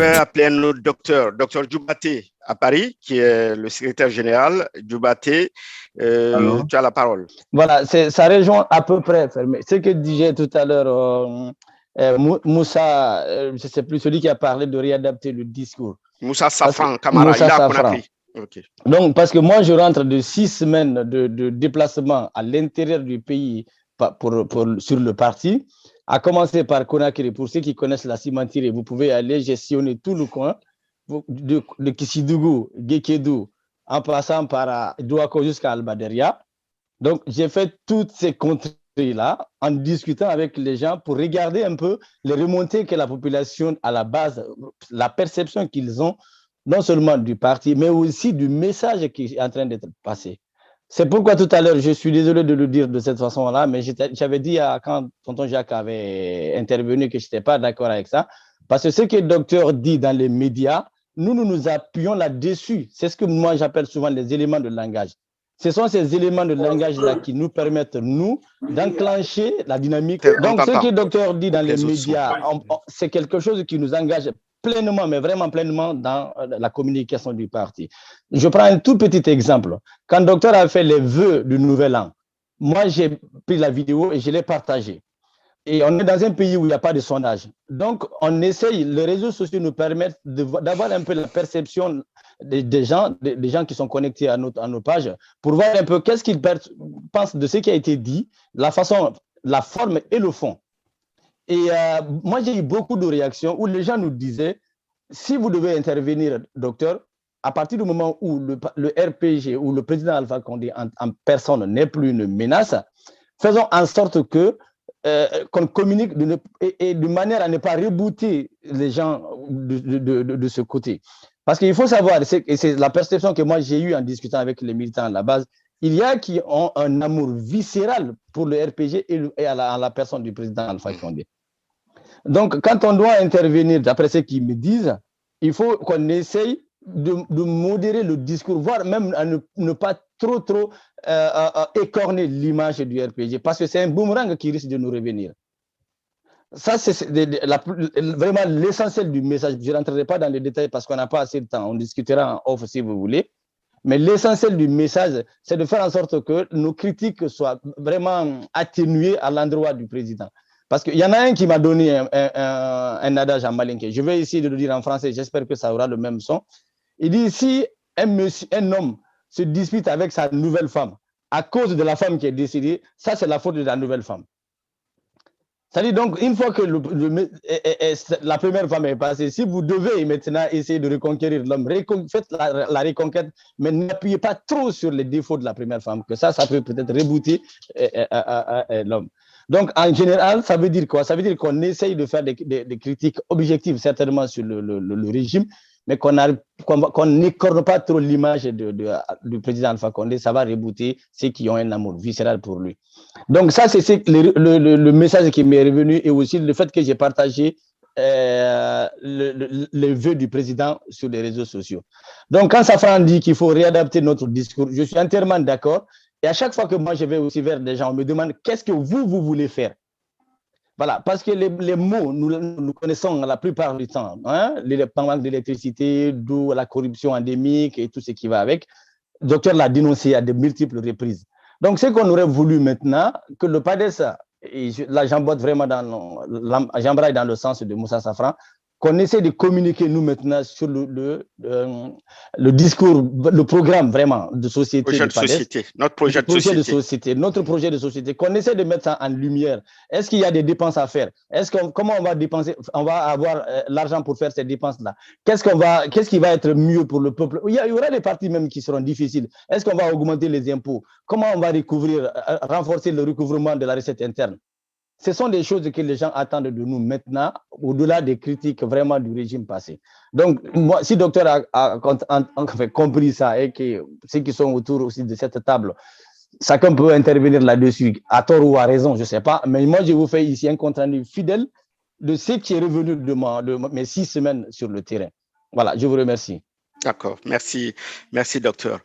vais appeler un autre docteur, docteur Djoubaté à Paris, qui est le secrétaire général. Djoubaté, tu as la parole. Voilà, ça rejoint à peu près ce que disait tout à l'heure Moussa, je ne sais plus, celui qui a parlé de réadapter le discours. Moussa Safran, Camara, il a Conakry. Okay. Donc, parce que moi, je rentre de 6 semaines de déplacement à l'intérieur du pays sur le parti, à commencer par Conakry. Pour ceux qui connaissent la cimenterie, vous pouvez aller gestionner tout le coin de Kissidougou, Gekedou, en passant par Douako jusqu'à Albaderia. Donc, j'ai fait toutes ces contrées-là en discutant avec les gens pour regarder un peu les remontées que la population, à la base, la perception qu'ils ont, non seulement du parti, mais aussi du message qui est en train d'être passé. C'est pourquoi tout à l'heure, je suis désolé de le dire de cette façon-là, mais j'avais dit quand tonton Jacques avait intervenu que je n'étais pas d'accord avec ça, parce que ce que le docteur dit dans les médias, nous appuyons là-dessus. C'est ce que moi j'appelle souvent les éléments de langage. Ce sont ces éléments de langage-là qui nous permettent, nous, d'enclencher la dynamique. Donc, ce que le docteur dit dans les médias, c'est quelque chose qui nous engage pleinement, mais vraiment pleinement dans la communication du parti. Je prends un tout petit exemple. Quand le docteur a fait les vœux du Nouvel An, moi, j'ai pris la vidéo et je l'ai partagée. Et on est dans un pays où il n'y a pas de sondage. Donc, on essaye, les réseaux sociaux nous permettent d'avoir un peu la perception des gens qui sont connectés à nos pages pour voir un peu qu'est-ce qu'ils pensent de ce qui a été dit, la façon, la forme et le fond. Et moi, j'ai eu beaucoup de réactions où les gens nous disaient, si vous devez intervenir, docteur, à partir du moment où le RPG ou le président Alpha Condé en personne n'est plus une menace, faisons en sorte que qu'on communique et de manière à ne pas rebooter les gens de ce côté. Parce qu'il faut savoir, et c'est la perception que moi j'ai eue en discutant avec les militants à la base, il y a qui ont un amour viscéral pour le RPG et à la personne du président Alpha Condé. Donc, quand on doit intervenir, d'après ce qu'ils me disent, il faut qu'on essaye de modérer le discours, voire même à ne pas trop écorner l'image du RPG, parce que c'est un boomerang qui risque de nous revenir. Ça, c'est vraiment l'essentiel du message. Je ne rentrerai pas dans les détails parce qu'on n'a pas assez de temps. On discutera en off si vous voulez. Mais l'essentiel du message, c'est de faire en sorte que nos critiques soient vraiment atténuées à l'endroit du président. Parce qu'il y en a un qui m'a donné un adage en malinké. Je vais essayer de le dire en français. J'espère que ça aura le même son. Il dit, si un homme se dispute avec sa nouvelle femme à cause de la femme qui est décédée, ça, c'est la faute de la nouvelle femme. C'est-à-dire, donc, une fois que la première femme est passée, si vous devez maintenant essayer de reconquérir l'homme, faites la reconquête, mais n'appuyez pas trop sur les défauts de la première femme, que ça peut peut-être rebooter l'homme. Donc, en général, ça veut dire quoi? Ça veut dire qu'on essaye de faire des critiques objectives, certainement, sur le régime, mais qu'on n'écorne pas trop l'image du président Alpha Condé, ça va rebooter ceux qui ont un amour viscéral pour lui. Donc ça, c'est le message qui m'est revenu et aussi le fait que j'ai partagé les vœux du président sur les réseaux sociaux. Donc quand Safran dit qu'il faut réadapter notre discours, je suis entièrement d'accord. Et à chaque fois que moi je vais aussi vers des gens, on me demande qu'est-ce que vous voulez faire. Voilà, parce que les mots, nous connaissons la plupart du temps, hein, le manque d'électricité, d'où la corruption endémique et tout ce qui va avec. Le docteur l'a dénoncé à de multiples reprises. Donc, ce qu'on aurait voulu maintenant, que le PADES, et là j'embraye vraiment dans le sens de Moussa Safran, qu'on essaie de communiquer nous maintenant sur le discours, le programme vraiment de société. Notre projet de société, qu'on essaie de mettre ça en lumière. Est-ce qu'il y a des dépenses à faire? Comment on va dépenser? On va avoir l'argent pour faire ces dépenses-là. Qu'est-ce qui va être mieux pour le peuple? Il y aura des parties même qui seront difficiles. Est-ce qu'on va augmenter les impôts? Comment on va renforcer le recouvrement de la recette interne? Ce sont des choses que les gens attendent de nous maintenant, au-delà des critiques vraiment du régime passé. Donc, moi, si le docteur a compris ça et que ceux qui sont autour aussi de cette table, chacun peut intervenir là-dessus, à tort ou à raison, je ne sais pas. Mais moi, je vous fais ici un compte rendu fidèle de ce qui est revenu de mes 6 semaines sur le terrain. Voilà, je vous remercie. D'accord, merci docteur.